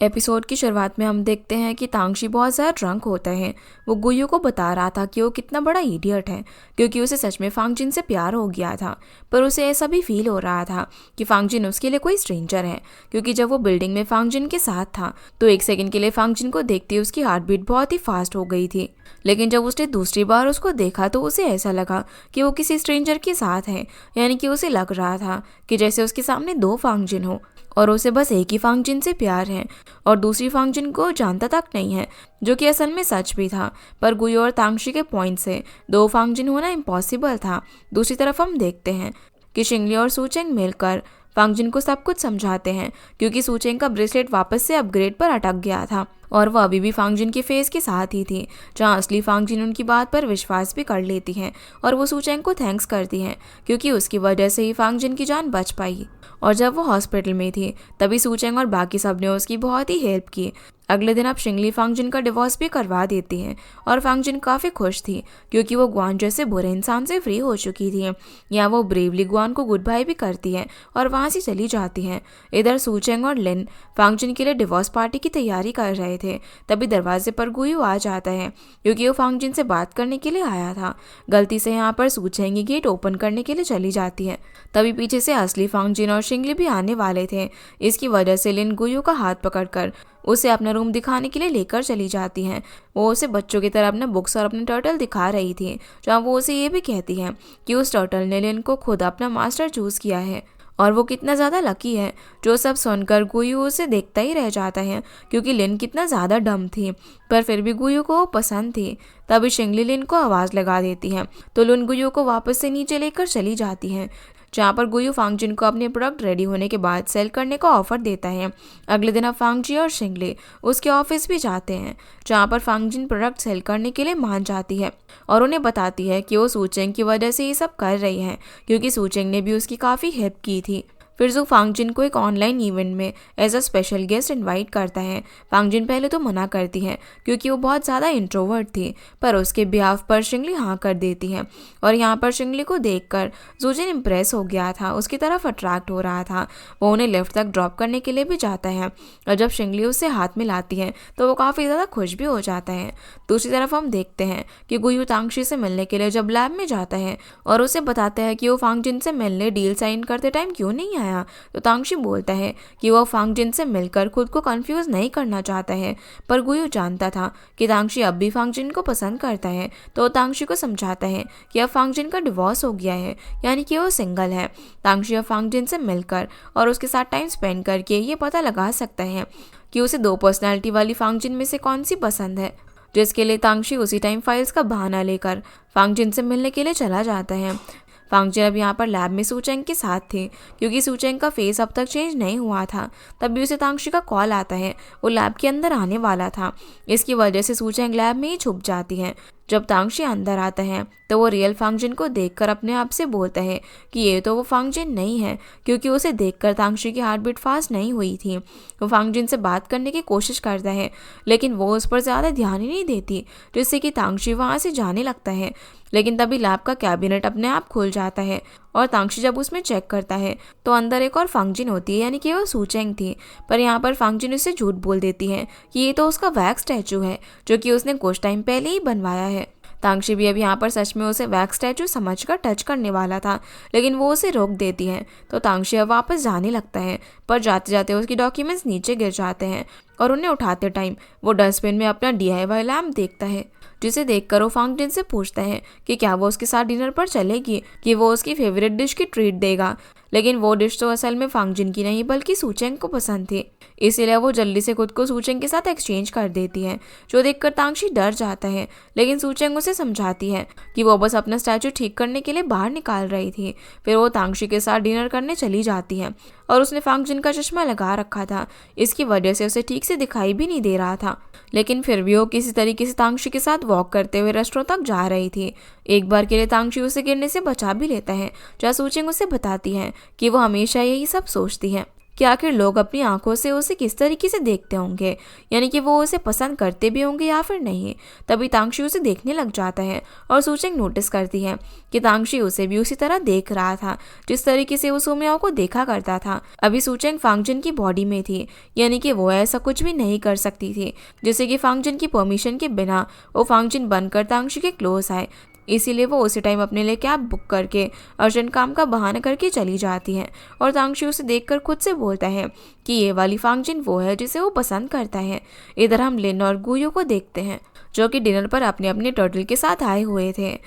Episode की शुरुआत में हम देखते हैं कि तांगशी बहुत ज़्यादा ड्रंक होता है। वो गुयू को बता रहा था कि वो कितना बड़ा इडियट है क्योंकि उसे सच में फांगजिन से प्यार हो गया था। पर उसे ऐसा भी फील हो रहा था कि फांगजिन उसके लिए कोई स्ट्रेंजर है, क्योंकि जब वो बिल्डिंग में फांगजिन के साथ था तो एक सेकंड के लिए फांगजिन को देखते ही उसकी हार्ट बीट बहुत ही फास्ट हो गई थी। लेकिन जब उसने दूसरी बार उसको देखा तो उसे ऐसा लगा कि वो किसी स्ट्रेंजर के साथ है, यानी कि उसे लग रहा था कि जैसे उसके सामने दो फांगजिन हो और उसे बस एक ही फांगजिन से प्यार है और दूसरी फांगजिन को जानता तक नहीं है, जो कि असल में सच भी था। पर गुयू और तांगशी के पॉइंट से दो फांगजिन होना इम्पॉसिबल था। दूसरी तरफ हम देखते हैं कि शिंगली और सूचेंग मिलकर फांगजिन को सब कुछ समझाते हैं, क्योंकि सूचेंग का ब्रेसलेट वापस से अपग्रेड पर अटक गया था और वह अभी भी फांगजिन के फेस के साथ ही थी, जहां असली फांगजिन उनकी बात पर विश्वास भी कर लेती है और वो सूचेंग को थैंक्स करती है क्योंकि उसकी वजह से ही फांगजिन की जान बच पाई। और जब वो हॉस्पिटल में थी तभी सूचेंग और बाकी सब ने उसकी बहुत ही हेल्प की। अगले दिन अब शिंगली फांगजिन का डिवोर्स भी करवा देती है और फांगजिन काफ़ी खुश थी क्योंकि वो गुआन जैसे बुरे इंसान से फ्री हो चुकी थी। यहाँ वो ब्रेवली गुआन को गुड बाय भी करती है और वहाँ से चली जाती है। इधर सूचेंग और लिन फांगजिन के लिए डिवोर्स पार्टी की तैयारी कर रहे थे, तभी दरवाजे पर गुयू आ जाता है क्योंकि वो फांगजिन से बात करने के लिए आया था। गलती से यहाँ पर सूचेंग गेट ओपन करने के लिए चली जाती है, तभी पीछे से असली फांगजिन और शिंगली भी आने वाले थे। इसकी वजह से लिन गुयू का हाथ पकड़कर उसे अपना रूम दिखाने के लिए लेकर चली जाती हैं। वो उसे बच्चों की तरह अपने बुक्स और अपने टर्टल दिखा रही थी, जहाँ वो उसे ये भी कहती है कि उस टर्टल ने लिन को खुद अपना मास्टर चूज किया है और वो कितना ज़्यादा लकी है। जो सब सुनकर गुयू उसे देखता ही रह जाता है क्योंकि लिन कितना ज़्यादा डम थी, पर फिर भी गुयू को पसंद थी। तभी शिंगली लिन को आवाज़ लगा देती है तो लिन गुयू को वापस से नीचे लेकर चली जाती है, जहाँ पर गुयू फांगजिन को अपने प्रोडक्ट रेडी होने के बाद सेल करने का ऑफर देता है। अगले दिन अब फांगजी और शिंगली उसके ऑफिस भी जाते हैं, जहाँ पर फांगजिन प्रोडक्ट सेल करने के लिए मान जाती है और उन्हें बताती है कि वो सूचेंग की वजह से ये सब कर रही है क्योंकि सूचेंग ने भी उसकी काफ़ी हेल्प की थी। फिर जो फांगजिन को एक ऑनलाइन इवेंट में as a special guest invite करता है। फांगजिन पहले तो मना करती है क्योंकि वो बहुत ज़्यादा इंट्रोवर्ट थी, पर उसके बिहाफ पर शिंगली हाँ कर देती है और यहाँ पर शिंगली को देखकर जूजिन इम्प्रेस हो गया था, उसकी तरफ अट्रैक्ट हो रहा था। वो उन्हें लिफ्ट तक ड्रॉप करने के लिए भी जाता है और जब शिंगली उससे हाथ मिलाती है तो वो काफ़ी ज़्यादा खुश भी हो जाता है। दूसरी तरफ हम देखते हैं कि गुयू तांगशी से मिलने के लिए जब लैब में जाता है और उसे बताता है कि वो फांगजिन से मिलने डील साइन करते टाइम क्यों नहीं आया, तो तांगशी बोलता है कि वह फांगजिन से मिलकर खुद को कंफ्यूज नहीं करना चाहता है। पर गुयू जानता था कि तांगशी अब भी फांगजिन को पसंद करता है, तो तांगशी को समझाता है कि अब फांगजिन का डिवोर्स हो गया है, यानी कि वो सिंगल है। तांगशी अब फांगजिन से मिलकर और उसके साथ टाइम स्पेंड करके ये पता लगा सकता है कि उसे दो पर्सनैलिटी वाली फांगजिन में से कौन सी पसंद है, जिसके लिए तांगशी उसी टाइम फाइल्स का बहाना लेकर फांगजिन से मिलने के लिए चला जाता है। फांगजिन अब यहाँ पर लैब में सूचेंग के साथ थे क्योंकि सूचेंग का फेस अब तक चेंज नहीं हुआ था। तभी उसे तांगशी का कॉल आता है, वो लैब के अंदर आने वाला था। इसकी वजह से सूचेंग लैब में ही छुप जाती है। जब तांगशी अंदर आता है तो वो रियल फांगजिन को देखकर अपने आप से बोलता है कि ये तो वो फांगजिन नहीं है, क्योंकि उसे देखकर तांगशी की हार्ट बीट फास्ट नहीं हुई थी। वो फांगजिन से बात करने की कोशिश करता है लेकिन वो उस पर ज़्यादा ध्यान ही नहीं देती, जिससे कि तांगशी वहाँ से जाने लगता है। लेकिन तभी लैब का कैबिनेट अपने आप खुल जाता है और तांगशी जब उसमें चेक करता है तो अंदर एक और फांगजिन होती है, यानी कि वो सूचेंग थी। पर यहाँ पर फांगजिन उससे झूठ बोल देती है कि ये तो उसका वैक्स स्टैचू है जो कि उसने कुछ टाइम पहले ही बनवाया है। तांगशी भी अब यहाँ पर सच में उसे वैक्स स्टैचू समझकर टच करने वाला था, लेकिन वो उसे रोक देती है। तो तांगशी अब वापस जाने लगता है, पर जाते जाते उसकी डॉक्यूमेंट्स नीचे गिर जाते हैं और उन्हें उठाते टाइम वो डस्टबिन में अपना DIY लैम्प देखता है, जिसे देखकर वो फांगजिन से पूछता है कि क्या वो उसके साथ डिनर पर चलेगी, कि वो उसकी फेवरेट डिश की ट्रीट देगा। लेकिन वो डिश तो असल में फांगजिन की नहीं बल्कि सूचेंग को पसंद थी, इसीलिए वो जल्दी से खुद को सूचेंग के साथ एक्सचेंज कर देती है, जो देखकर तांगशी डर जाता है। लेकिन सूचेंग उसे समझाती है कि वो बस अपना स्टैचू ठीक करने के लिए बाहर निकाल रही थी। फिर वो तांगशी के साथ डिनर करने चली जाती है और उसने फांगजिन का चश्मा लगा रखा था, इसकी वजह से उसे ठीक से दिखाई भी नहीं दे रहा था। लेकिन फिर भी वो किसी तरीके से तांगशी के साथ वॉक करते हुए रेस्टोरेंट तक जा रही थी। एक बार के लिए तांगशी उसे गिरने से बचा भी लेता है, जहाँ सूचेंग उसे बताती है कि वो हमेशा यही सब सोचती है। कि आखिर लोग अपनी आंखों से उसे किस तरीके से देखते होंगे, यानी कि वो उसे पसंद करते भी होंगे या फिर नहीं। तभी तांगशी उसे देखने लग जाता है और सूचेंग नोटिस करती है कि तांगशी उसे भी उसी तरह देख रहा था जिस तरीके से वो सुमियाओ को देखा करता था। अभी सूचेंग फांगजिन की बॉडी में थी, यानी कि वो ऐसा कुछ भी नहीं कर सकती थी जैसे कि फांगजिन की परमिशन के बिना वो फांगजिन बनकर तांगशी के क्लोज आए। इसीलिए वो उसी टाइम अपने लिए कैब बुक करके अर्जेंट काम का बहाना करके चली जाती है और तांगशी उसे देखकर खुद से बोलता है कि ये वाली फांगजिन वो है जिसे वो पसंद करता है। इधर हम लिन और गुयो को देखते हैं जो कि डिनर पर अपने अपने टर्टल के साथ आए हुए थे,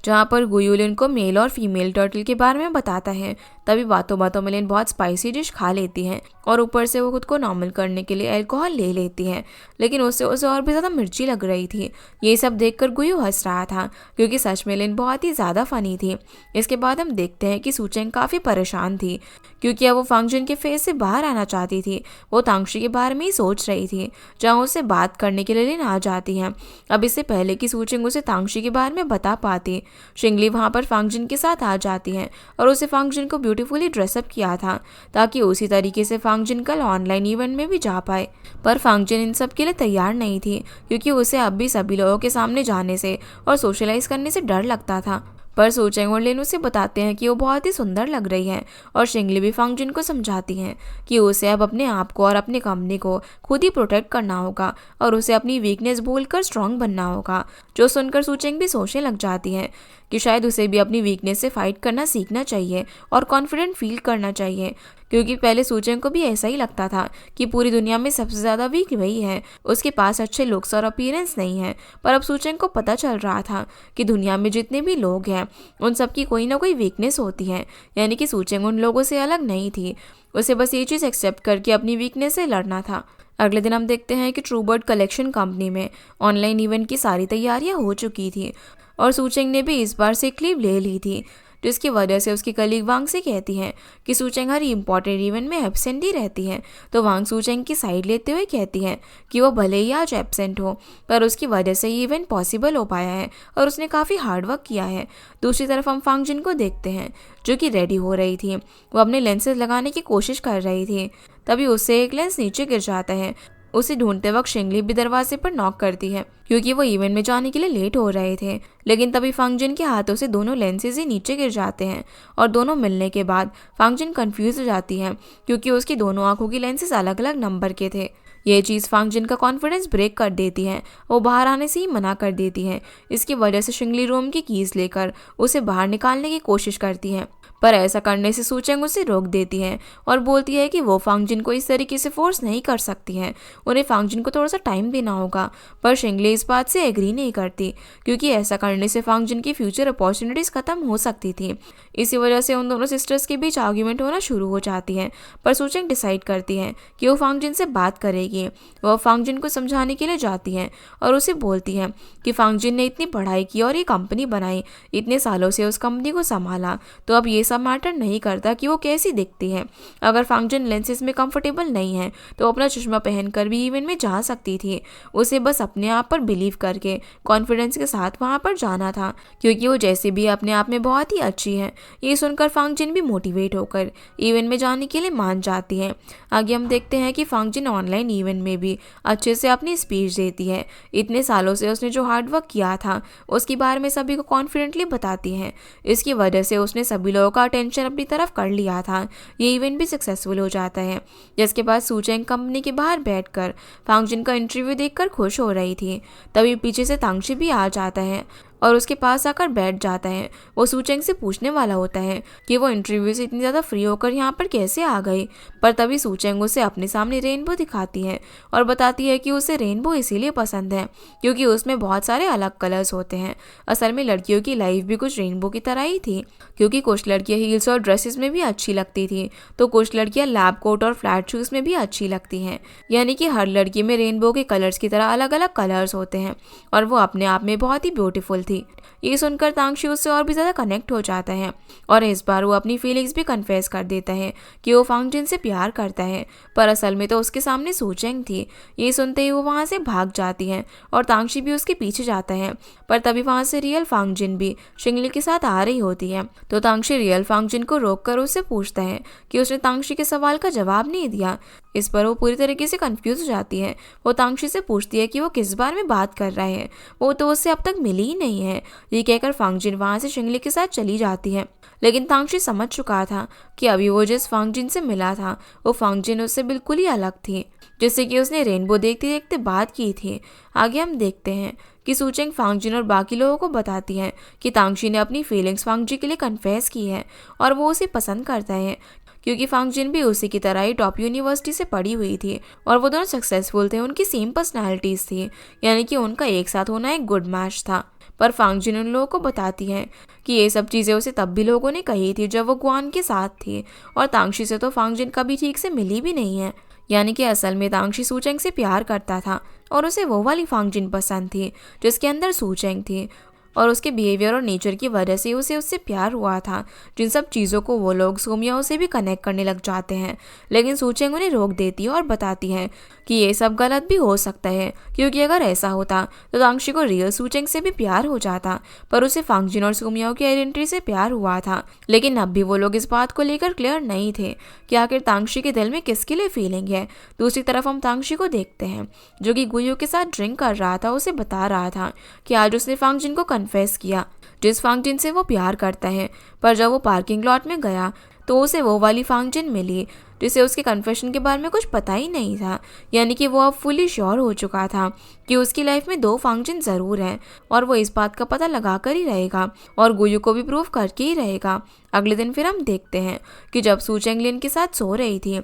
जहाँ पर गुयो लिन को मेल और फीमेल टर्टल के बारे में बताता है। तभी बातों बातों में लिन बहुत स्पाइसी डिश खा लेती है और ऊपर से वो खुद को नॉर्मल करने के लिए अल्कोहल ले लेती है, लेकिन उससे उसे और भी ज़्यादा मिर्ची लग रही थी। ये सब देखकर गुयो हंस रहा था क्योंकि सच में लिन बहुत ही ज़्यादा फनी थी। इसके बाद हम देखते हैं कि सूचेंग काफ़ी परेशान थी क्योंकि अब वो फांगजिन के फेस से बाहर आना चाहती थी। वो तांगशी के बारे में ही सोच रही थी, जहाँ उससे बात करने के लिए लिन आ जाती है। अब इससे पहले कि सूचेंग उसे तांगशी के बारे में बता पाती, शिंगली वहाँ पर फांगजिन के साथ आ जाती है और उसे फांगजिन को ब्यूटीफुली ड्रेसअप किया था ताकि उसी तरीके से फांगजिन कल ऑनलाइन इवेंट में भी जा पाए। पर फांगजिन इन सब के लिए तैयार नहीं थी क्योंकि उसे अब भी सभी लोगों के सामने जाने से और सोशलाइज करने से डर लगता था। पर सूचेंग और लिन उसे बताते हैं कि वो बहुत ही सुंदर लग रही है और शिंगली भी फांगजिन को समझाती हैं कि उसे अब अपने आप को और अपनी कंपनी को खुद ही प्रोटेक्ट करना होगा और उसे अपनी वीकनेस भूलकर स्ट्रांग बनना होगा। जो सुनकर सूचेंग भी सोचने लग जाती है कि शायद उसे भी अपनी वीकनेस से फाइट करना सीखना चाहिए और कॉन्फिडेंट फील करना चाहिए, क्योंकि पहले सूचेंग को भी ऐसा ही लगता था कि पूरी दुनिया में सबसे ज़्यादा वीक वही है, उसके पास अच्छे लुक्स और अपीयरेंस नहीं है। पर अब सूचेंग को पता चल रहा था कि दुनिया में जितने भी लोग हैं उन सबकी कोई ना कोई वीकनेस होती है, यानी कि सूचेंग उन लोगों से अलग नहीं थी। उसे बस ये चीज़ एक्सेप्ट करके अपनी वीकनेस से लड़ना था। अगले दिन हम देखते हैं कि ट्रूबर्ड कलेक्शन कंपनी में ऑनलाइन इवेंट की सारी तैयारियां हो चुकी थी और सूचेंग ने भी इस बार सिक लीव ले ली थी, जिसकी वजह से उसकी कलीग वांग से कहती है कि सूचेंग हर इम्पॉर्टेंट इवेंट में एब्सेंट ही रहती है। तो वांग सूचेंग की साइड लेते हुए कहती है कि वो भले ही आज एब्सेंट हो पर उसकी वजह से ये इवेंट पॉसिबल हो पाया है और उसने काफ़ी हार्डवर्क किया है। दूसरी तरफ हम फांगजिन को देखते हैं जो कि रेडी हो रही थी। वो अपने लेंसेज लगाने की कोशिश कर रही थी, तभी उससे एक लेंस नीचे गिर जाता है। उसे ढूंढते वक्त शिंगली भी दरवाजे पर नॉक करती है क्योंकि वो इवेंट में जाने के लिए लेट हो रहे थे, लेकिन तभी फांगजिन के हाथों से दोनों लेंसेज ही नीचे गिर जाते हैं और दोनों मिलने के बाद फांगजिन कंफ्यूज हो जाती है क्योंकि उसकी दोनों आंखों की लेंसेज अलग अलग नंबर के थे। ये चीज़ फांगजिन का कॉन्फिडेंस ब्रेक कर देती है, वो बाहर आने से ही मना कर देती है। इसकी वजह से शिंगली रूम की कीज लेकर उसे बाहर निकालने की कोशिश करती है, पर ऐसा करने से सूचेंग उसे रोक देती है और बोलती है कि वो फांगजिन को इस तरीके से फोर्स नहीं कर सकती है, उन्हें फांगजिन को थोड़ा सा टाइम देना होगा। पर शिंगली इस बात से एग्री नहीं करती क्योंकि ऐसा करने से फांगजिन की फ्यूचर अपॉर्चुनिटीज़ खत्म हो सकती थी। इसी वजह से उन दोनों सिस्टर्स के बीच आर्ग्यूमेंट होना शुरू हो जाती है। पर सूचेंग डिसाइड करती है कि वो फांगजिन से बात करेगी। वह फांगजिन को समझाने के लिए जाती है और उसे बोलती है कि फांगजिन ने इतनी पढ़ाई की और ये कंपनी बनाई, इतने सालों से उस कंपनी को संभाला, तो अब ये सब मैटर नहीं करता कि वो कैसी दिखती है। अगर फांगजिन लेंसेज में कंफर्टेबल नहीं है तो अपना चश्मा पहनकर भी इवेंट में जा सकती थी। उसे बस अपने आप पर बिलीव करके कॉन्फिडेंस के साथ वहां पर जाना था क्योंकि वो जैसे भी अपने आप में बहुत ही अच्छी है। ये सुनकर फांगजिन भी मोटिवेट होकर इवेंट में जाने के लिए मान जाती है। आगे हम देखते हैं कि फांगजिन ऑनलाइन इवेंट में भी अच्छे से अपनी स्पीच देती है। इतने सालों से उसने जो हार्डवर्क किया था उसके बारे में सभी को कॉन्फिडेंटली बताती है। इसकी वजह से उसने सभी लोगों का अटेंशन अपनी तरफ कर लिया था। ये इवेंट भी सक्सेसफुल हो जाता है, जिसके बाद सूचेंग कंपनी के बाहर बैठकर फांगजिन का इंटरव्यू देखकर खुश हो रही थी। तभी पीछे से तांगशी भी आ जाता है और उसके पास आकर बैठ जाता है। वो सूचेंग से पूछने वाला होता है कि वो इंटरव्यू से इतनी ज़्यादा फ्री होकर यहाँ पर कैसे आ गई, पर तभी सूचेंग उसे अपने सामने रेनबो दिखाती है और बताती है कि उसे रेनबो इसीलिए पसंद है क्योंकि उसमें बहुत सारे अलग कलर्स होते हैं। असल में लड़कियों की लाइफ भी कुछ रेनबो की तरह ही थी क्योंकि कुछ लड़कियाँ हील्स और ड्रेसेस में भी अच्छी लगती थी तो कुछ लड़कियाँ लैब कोट और फ्लैट शूज़ में भी अच्छी लगती हैं। यानी कि हर लड़की में रेनबो के कलर्स की तरह अलग अलग कलर्स होते हैं और वो अपने आप में बहुत ही ब्यूटीफुल थी। ये सुनकर तांगशी उससे और भी ज़्यादा कनेक्ट हो जाता है और इस बार वो अपनी फीलिंग्स भी कन्फेस कर देता है कि वो फांगजिन से प्यार करता है, पर असल में तो उसके सामने सूचेंग थी। ये सुनते ही वो वहाँ से भाग जाती है और तांगशी भी उसके पीछे जाता है, पर तभी वहाँ से रियल फांगजिन भी शिंगली के साथ आ रही होती है। तो तांगशी रियल फांगजिन को रोककर उससे पूछता है कि उसने तांगशी के सवाल का जवाब नहीं दिया। इस पर वो पूरी तरीके से कंफ्यूज हो जाती है। वो तांगशी से पूछती है कि वो किस बारे में बात कर रहा है, वो तो उससे अब तक मिली ही नहीं है। ये कहकर फांगजिन वहाँ से शिंगली के साथ चली जाती है, लेकिन तांगशी समझ चुका था कि अभी वो जिस फांगजिन से मिला था वो फांगजिन उससे बिल्कुल ही अलग थी, जिससे कि उसने रेनबो देखते देखते बात की थी। आगे हम देखते हैं कि सूचेंग फांगजिन और बाकी लोगों को बताती है कि तांगशी ने अपनी फीलिंग्स फांगजी के लिए कन्फेस की है और वो उसे पसंद करता है, क्योंकि फांगजिन भी उसी की तरह ही टॉप यूनिवर्सिटी से पढ़ी हुई थी और वो दोनों सक्सेसफुल थे। उनकी सेम पर्सनैलिटीज़ थी, यानी कि उनका एक साथ होना एक गुड मैच था। पर फांगजिन उन लोगों को बताती है कि ये सब चीज़ें उसे तब भी लोगों ने कही थी जब वो गुआन के साथ थी, और तांगशी से तो फांगजिन कभी ठीक से मिली भी नहीं है। यानी कि असल में तांगशी सूचेंग से प्यार करता था और उसे वो वाली फांगजिन पसंद थी जिसके अंदर सूचेंग थी, और उसके बिहेवियर और नेचर की वजह से उसे उससे प्यार हुआ था। जिन सब चीज़ों को वो लोग सोमियाओं से भी कनेक्ट करने लग जाते हैं, लेकिन सूचेंग उन्हें रोक देती है और बताती है कि ये सब गलत भी हो सकता है, क्योंकि अगर ऐसा होता तो तांगशी को रियल सूचेंग से भी प्यार हो जाता, पर उसे फांगजिन और सोमियाओं की आइडेंटिटी से प्यार हुआ था। लेकिन अब भी वो लोग इस बात को लेकर क्लियर नहीं थे कि आखिर तांगशी के दिल में किसके लिए फीलिंग है। दूसरी तरफ हम तांगशी को देखते हैं जो कि गुयू के साथ ड्रिंक कर रहा था। उसे बता रहा था कि आज उसने फांगजिन को कन्फेस किया जिस फांगजिन से वो प्यार करता है, पर जब वो पार्किंग लॉट में गया तो उसे वो वाली फांगजिन मिली जिसे उसके कन्फेशन के बारे में कुछ पता ही नहीं था। यानी कि वो अब फुली श्योर हो चुका था कि उसकी लाइफ में 2 फांगजिन ज़रूर हैं और वो इस बात का पता लगा कर ही रहेगा और गुयू को भी प्रूव करके ही रहेगा। अगले दिन फिर हम देखते हैं कि जब सूचेंग लिन के साथ सो रही थी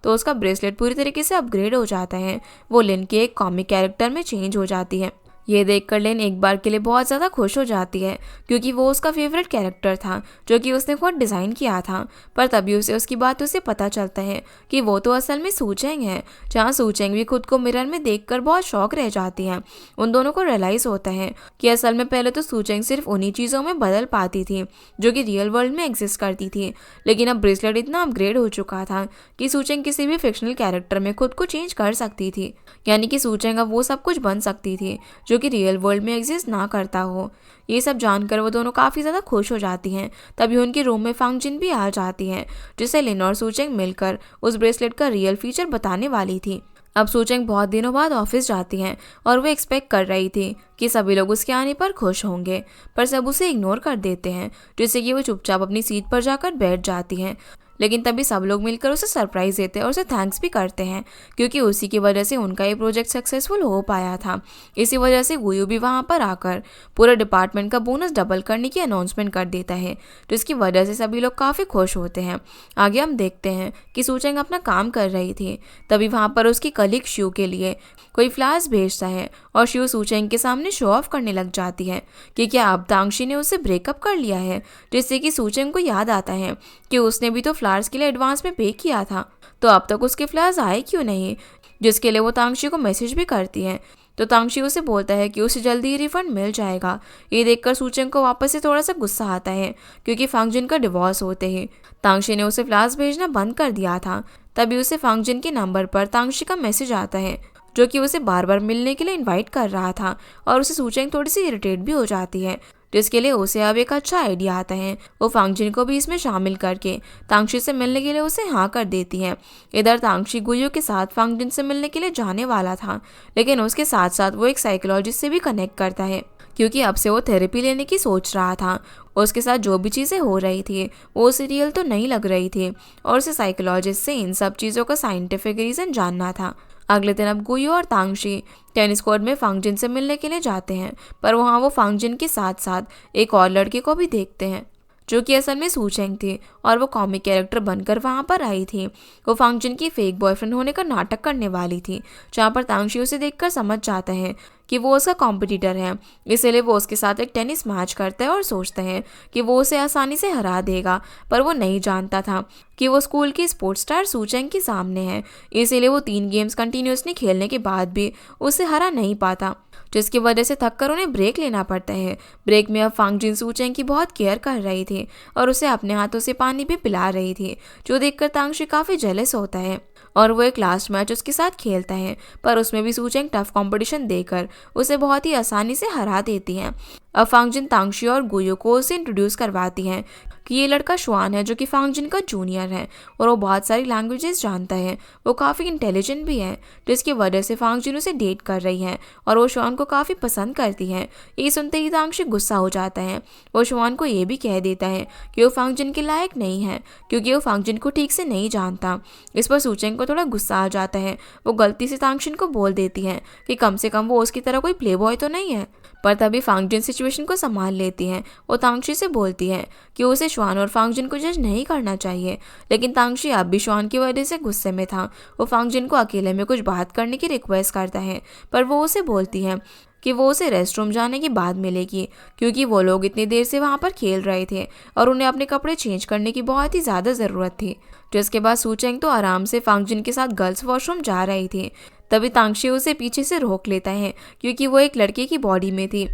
तो उसका ब्रेसलेट पूरी तरीके से अपग्रेड हो जाता है। वो लिन के एक कॉमिक कैरेक्टर में चेंज हो जाती है। ये देखकर लिन एक बार के लिए बहुत ज़्यादा खुश हो जाती है, क्योंकि वो उसका फेवरेट कैरेक्टर था जो कि उसने खुद डिज़ाइन किया था। पर तभी उसे उसकी बात उसे पता चलता है कि वो तो असल में सूचेंग है, जहाँ सूचेंग भी खुद को मिरर में देखकर बहुत शॉक रह जाती है। उन दोनों को रियलाइज़ होता है कि असल में पहले तो सूचेंग सिर्फ उन्हीं चीज़ों में बदल पाती थी जो कि रियल वर्ल्ड में एग्जिस्ट करती थी, लेकिन अब ब्रेसलेट इतना अपग्रेड हो चुका था कि सूचेंग किसी भी फिक्शनल कैरेक्टर में खुद को चेंज कर सकती थी। यानी कि सूचेंग अब वो सब कुछ बन सकती थी जो कि रियल वर्ल्ड में एग्जिस्ट ना करता हो। ये सब जानकर वो दोनों काफ़ी ज़्यादा खुश हो जाती हैं। तभी उनके रूम में फांगजिन भी आ जाती है, जिसे लिन और सूचेंग मिलकर उस ब्रेसलेट का रियल फीचर बताने वाली थी। अब सूचेंग बहुत दिनों बाद ऑफिस जाती हैं और वो एक्सपेक्ट कर रही थी कि सभी लोग उसके आने पर खुश होंगे, पर सब उसे इग्नोर कर देते हैं, जिससे कि वो चुपचाप अपनी सीट पर जाकर बैठ जाती हैं। लेकिन तभी सब लोग मिलकर उसे सरप्राइज देते हैं और उसे थैंक्स भी करते हैं, क्योंकि उसी की वजह से उनका ये प्रोजेक्ट सक्सेसफुल हो पाया था। इसी वजह से गुयू भी वहाँ पर आकर पूरे डिपार्टमेंट का बोनस डबल करने की अनाउंसमेंट कर देता है, जिसकी वजह से सभी लोग काफ़ी खुश होते हैं। आगे हम देखते हैं कि सूचेंग अपना काम कर रही थी, तभी वहाँ पर उसकी कलीग शिव के लिए कोई फ्लावर्स भेजता है और शिव सूचेंग के सामने शो ऑफ करने लग जाती है कि क्या अब तांगशी ने उससे ब्रेकअप कर लिया है, जिससे कि सूचेंग को याद आता है कि उसने भी तो फ्लावर्स के लिए एडवांस में पे किया था, तो अब तक उसके फ्लावर्स आए क्यों नहीं, जिसके लिए वो तांगशी को मैसेज भी करती है। तो तांगशी उसे बोलता है कि उसे जल्दी ही रिफंड मिल जाएगा। ये देखकर सूचेंग को वापस से थोड़ा सा गुस्सा आता है, क्योंकि फांगजिन का डिवोर्स होते ही तांगशी ने उसे फ्लावर्स भेजना बंद कर दिया था। तभी उसे फांगजिन के नंबर पर तांगशी का मैसेज आता है जो कि उसे बार बार मिलने के लिए इनवाइट कर रहा था, और उसे सूचेंग थोड़ी सी इरिटेट भी हो जाती है, जिसके लिए उसे अब एक अच्छा आइडिया आता है। वो फांगजिन को भी इसमें शामिल करके तांगशी से मिलने के लिए उसे हाँ कर देती है। इधर तांगशी गुयू के साथ फांगजिन से मिलने के लिए जाने वाला था, लेकिन उसके साथ साथ वो एक साइकोलॉजिस्ट से भी कनेक्ट करता है, क्योंकि अब से वो थेरेपी लेने की सोच रहा था। उसके साथ जो भी चीज़ें हो रही थी वो उसे रियल तो नहीं लग रही थी, और उसे साइकोलॉजिस्ट से इन सब चीज़ों का साइंटिफिक रीज़न जानना था। अगले दिन अब गुयू और तांगशी टेनिस कोर्ट में फांगजिन से मिलने के लिए जाते हैं, पर वहाँ वो फांगजिन के साथ साथ एक और लड़के को भी देखते हैं जो कि असल में सूचेंग थी, और वो कॉमिक कैरेक्टर बनकर वहाँ पर आई थी। वो फांगजिन की फेक बॉयफ्रेंड होने का नाटक करने वाली थी, जहाँ पर तांगशी उसे देखकर समझ जाता है कि वो उसका कॉम्पिटिटर है, इसीलिए वो उसके साथ एक टेनिस मैच करता है और सोचता है कि वो उसे आसानी से हरा देगा। पर वो नहीं जानता था कि वो स्कूल की स्पोर्ट्स स्टार सूचेंग के सामने है, इसीलिए वो 3 गेम्स कंटिन्यूसली खेलने के बाद भी उसे हरा नहीं पाता, जिसकी वजह से थककर उन्हें ब्रेक लेना पड़ता है। ब्रेक में अब फांगजिन सूचेंग की बहुत केयर कर रही थी और उसे अपने हाथों से पानी भी पिला रही थी, जो देखकर तांगशी काफ़ी जेलस होता है और वो एक लास्ट मैच उसके साथ खेलता है। पर उसमें भी सूचेंग टफ कंपटीशन देकर उसे बहुत ही आसानी से हरा देती है। अब फांगजिन तांगशी और गुयो को उसे इंट्रोड्यूस करवाती हैं कि ये लड़का श्वान है, जो कि फांगजिन का जूनियर है और वो बहुत सारी लैंग्वेजेस जानता है। वो काफ़ी इंटेलिजेंट भी है, जिसकी वजह से फांगजिन उसे डेट कर रही है और वो श्वान को काफ़ी पसंद करती है। ये सुनते ही तांगशी गुस्सा हो जाता है। वो श्वान को ये भी कह देता है कि वो फांगजिन के लायक नहीं है, क्योंकि वो फांगजिन को ठीक से नहीं जानता। इस पर सूचेंग को थोड़ा गुस्सा आ जाता है। वो गलती से तांगशिन को बोल देती है कि कम से कम वो उसकी तरह कोई प्ले बॉय तो नहीं है। पर तभी फांगजिन सिचुएशन को संभाल लेती है। वो तांगशी से बोलती है कि उसे श्वान और फांगजिन को जज नहीं करना चाहिए, लेकिन तांगशी अब भी श्वान की वजह से गुस्से में था। वो फांगजिन को अकेले में कुछ बात करने की रिक्वेस्ट करता है, पर वो उसे बोलती है कि वो उसे रेस्टरूम जाने के बाद मिलेगी, क्योंकि वो लोग इतनी देर से वहाँ पर खेल रहे थे और उन्हें अपने कपड़े चेंज करने की बहुत ही ज़्यादा ज़रूरत थी। जिसके बाद सूचेंग तो आराम से फांगजिन के साथ गर्ल्स वॉशरूम जा रही थी। तभी तांगशी उसे पीछे से रोक लेता है, क्योंकि वो एक लड़के की बॉडी में थी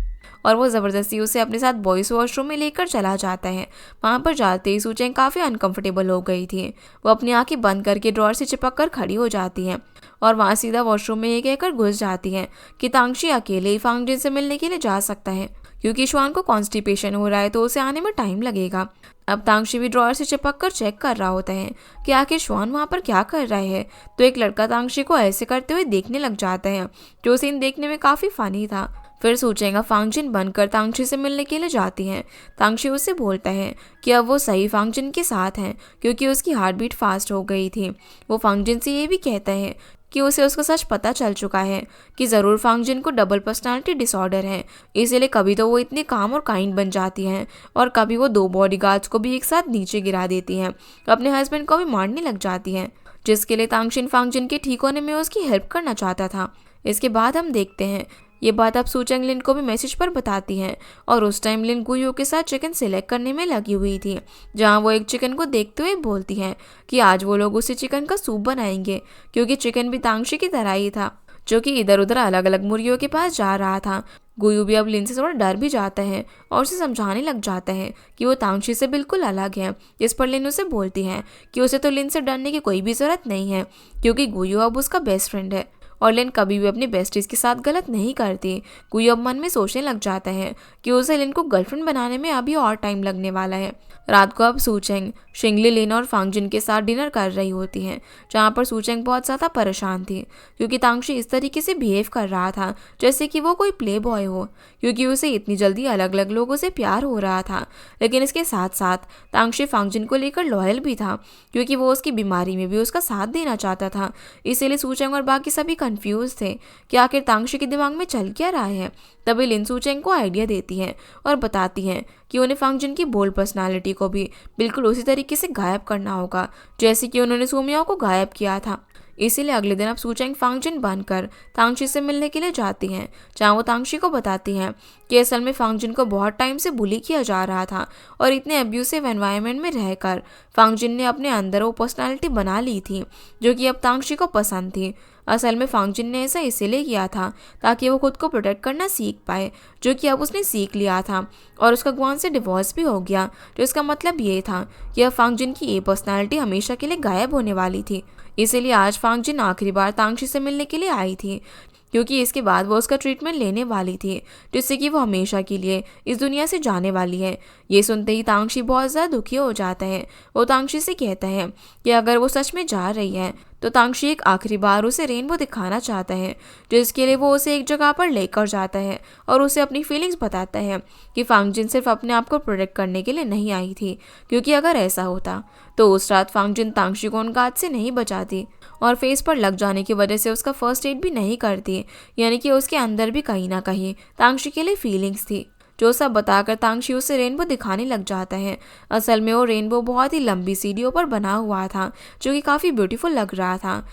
और वो ज़बरदस्ती उसे अपने साथ बॉयज़ वॉशरूम में लेकर चला जाता है। वहाँ पर जाते ही सूचेंग काफ़ी अनकंफर्टेबल हो गई थी। वो अपनी आंखें बंद करके ड्रॉअर से चिपक कर खड़ी हो जाती है और वहाँ सीधा वॉशरूम में ये कहकर घुस जाती है कि तांगशी अकेले ही फांगजिन से मिलने के लिए जा सकता है, क्योंकि श्वान को कॉन्स्टिपेशन हो रहा है तो उसे आने में टाइम लगेगा। अब तांगशी भी ड्रॉअर से चिपक कर चेक कर रहा होता है कि आखिर श्वान वहाँ पर क्या कर रहा है, तो एक लड़का तांगशी को ऐसे करते हुए देखने लग जाता है, जो सीन देखने में काफ़ी फनी था। फिर सूचेंगा फांगजिन बनकर तांगशी से मिलने के लिए जाती हैं। तांगशी उससे बोलता है कि अब वो सही फांगजिन के साथ हैं, क्योंकि उसकी हार्ट बीट फास्ट हो गई थी। वो फांगजिन से ये भी कहता है कि उसे उसका सच पता चल चुका है कि ज़रूर फांगजिन को डबल पर्सनालिटी डिसऑर्डर है, इसीलिए कभी तो वो इतनी काम और काइंड बन जाती हैं और कभी वो 2 बॉडीगार्ड्स को भी एक साथ नीचे गिरा देती हैं, अपने हस्बैंड को भी मारने लग जाती हैं, जिसके लिए तांगशिन फांगजिन के ठीक होने में उसकी हेल्प करना चाहता था। इसके बाद हम देखते हैं ये बात अब सूचेंग लिन को भी मैसेज पर बताती हैं और उस टाइम लिन गुयो के साथ चिकन सिलेक्ट करने में लगी हुई थी, जहां वो एक चिकन को देखते हुए बोलती हैं कि आज वो लोग उसे चिकन का सूप बनाएंगे, क्योंकि चिकन भी तांगशी की तरह ही था, जो कि इधर उधर अलग अलग मुर्गियों के पास जा रहा था। गुयू भी अब लिन से थोड़ा डर भी जाता है और उसे समझाने लग जाता है कि वो तांगशी से बिल्कुल अलग है। इस पर लिन उसे बोलती है कि उसे तो लिन से डरने की कोई भी ज़रूरत नहीं है, क्योंकि गुयू अब उसका बेस्ट फ्रेंड है और लिन कभी भी अपनी बेस्टीज के साथ गलत नहीं करती। गुयू अब मन में सोचने लग जाता है कि उसे लिन को गर्लफ्रेंड बनाने में अभी और टाइम लगने वाला है। रात को अब सूचेंग शिंगली, लिन और फांगजिन के साथ डिनर कर रही होती हैं, जहाँ पर सूचेंग बहुत ज़्यादा परेशान थी, क्योंकि तांगशी इस तरीके से बिहेव कर रहा था जैसे कि वो कोई प्ले बॉय हो, क्योंकि उसे इतनी जल्दी अलग अलग लोगों से प्यार हो रहा था। लेकिन इसके साथ साथ तांगशी फांगजिन को लेकर लॉयल भी था, क्योंकि वो उसकी बीमारी में भी उसका साथ देना चाहता था। इसीलिए सूचेंग और बाकी सभी कंफ्यूज थे कि आखिर तांगशी के दिमाग में चल क्या रहा है। तभी लिन सूचेंग को आइडिया देती है और बताती है कि उन्हें फांगजिन की बोल्ड पर्सनालिटी को भी बिल्कुल उसी तरीके से गायब करना होगा जैसे कि उन्होंने सुमियाओ को गायब किया था। इसीलिए अगले दिन अब सूचेंग फांगजिन बनकर तांगशी से मिलने के लिए जाती हैं, जहाँ वो तांगशी को बताती हैं कि असल में फांगजिन को बहुत टाइम से बुली किया जा रहा था और इतने अब्यूसिव एनवायरनमेंट में रहकर फांगजिन ने अपने अंदर वो पर्सनालिटी बना ली थी जो कि अब तांगशी को पसंद थी। असल में फांगजिन ने ऐसा इसीलिए किया था ताकि वो खुद को प्रोटेक्ट करना सीख पाए, जो कि अब उसने सीख लिया था और उसका ग्वान से डिवोर्स भी हो गया, जो इसका मतलब ये था कि अब फांगजिन की ये पर्सनालिटी हमेशा के लिए गायब होने वाली थी। इसीलिए आज फांगजिन आखिरी बार तांगशी से मिलने के लिए आई थी, क्योंकि इसके बाद वो उसका ट्रीटमेंट लेने वाली थी, जिससे कि वो हमेशा के लिए इस दुनिया से जाने वाली है। ये सुनते ही तांगशी बहुत ज़्यादा दुखी हो जाता है। वो तांगशी से कहता है कि अगर वो सच में जा रही है तो तांगशी एक आखिरी बार उसे रेनबो दिखाना चाहता है, जिसके लिए वो उसे एक जगह पर लेकर जाता है और उसे अपनी फीलिंग्स बताता है कि फांगजिन सिर्फ अपने आप को प्रोटेक्ट करने के लिए नहीं आई थी, क्योंकि अगर ऐसा होता तो उस रात फांगजिन तांगशी को उन गाज से नहीं बचाती और फेस पर लग जाने की वजह से उसका फर्स्ट एड भी नहीं करती, यानी कि उसके अंदर भी कहीं ना कहीं तांगशी के लिए फीलिंग्स थी। जो सब बताकर तांगशी उसे रेनबो दिखाने लग जाता है। असल में वो रेनबो बहुत ही लंबी सीढ़ियों पर बना हुआ था, जो कि काफ़ी ब्यूटीफुल लग रहा था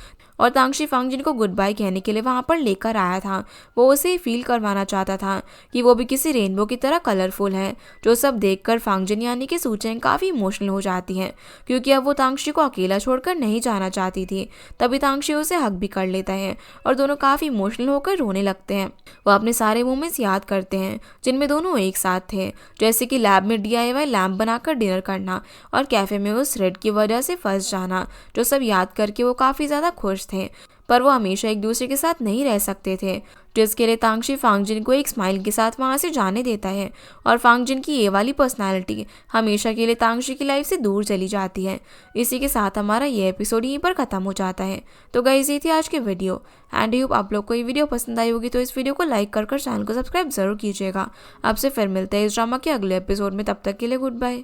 और तांगशी फांगजिन को गुड बाय कहने के लिए वहाँ पर लेकर आया था। वो उसे फील करवाना चाहता था कि वो भी किसी रेनबो की तरह कलरफुल है। जो सब देखकर फांगजिन यानी कि सूचेंग काफ़ी इमोशनल हो जाती है, क्योंकि अब वो तांगशी को अकेला छोड़कर नहीं जाना चाहती थी। तभी तांगशी उसे हक भी कर लेता है और दोनों काफ़ी इमोशनल होकर रोने लगते हैं। वो अपने सारे मोमेंट्स याद करते हैं जिनमें दोनों एक साथ थे, जैसे कि लैब में DIY लैम्प बनाकर डिनर करना और कैफ़े में उस रेड की वजह से फंस जाना। जो सब याद करके वो काफ़ी ज़्यादा खुश थे, पर वो हमेशा एक दूसरे के साथ नहीं रह सकते थे, जिसके लिए तांगशी फांगजिन को एक स्माइल के साथ वहाँ से जाने देता है। और फांगजिन की ये वाली पर्सनालिटी हमेशा के लिए तांगशी की लाइफ से दूर चली जाती है। इसी के साथ हमारा ये एपिसोड यहीं पर ख़त्म हो जाता है। तो गाइस, ये थी आज की वीडियो एंड होप आप लोग को ये वीडियो पसंद आई होगी। तो इस वीडियो को लाइक कर चैनल को सब्सक्राइब जरूर कीजिएगा। आपसे फिर मिलते हैं इस ड्रामा के अगले एपिसोड में। तब तक के लिए गुड बाय।